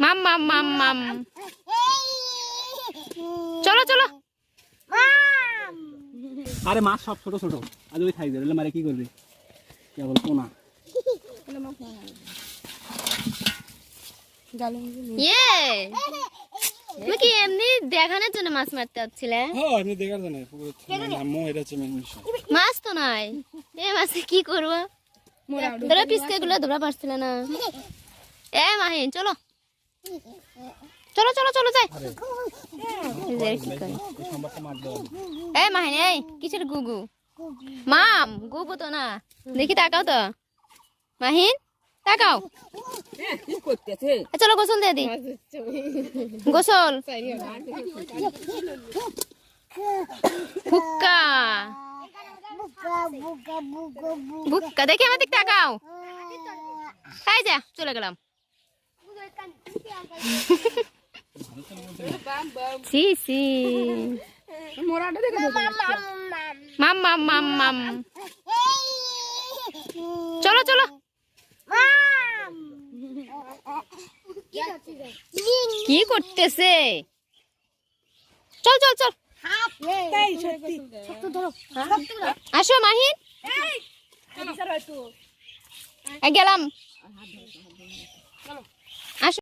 মাম মাম মাম মাম চলো চলো আরে মাছ সব ছোট ছোট আজ ওই খাই দিলে মারে কি করবে কেবল পোনা ইয়ে তুমি কি এমনি দেখানোর জন্য মাছ মারতে যাচ্ছিলে? হ্যাঁ আমি দেখার জন্য আম্মু এটা হচ্ছে মেন বিষয় মাছ তো নাই এ মাছে কি করবো তোরা পিসকে গুলো ধরা পারছিল না এ মাহিন চলো চলো চলো চলো যাই এ মাহিন এই কিসের গুগু মাম গুগু তো না দেখি তাকাও তো মাহিন তাকাও চলো গোসল দিয়ে দি গোসল হুক্কা বুক্কা দেখি আমার দিক তাকাও তাই যা চলে গেলাম সি সি মাম মাম মাম মাম চলো চলো কি করতেছে চল চল চল আসো মাহিন গেলাম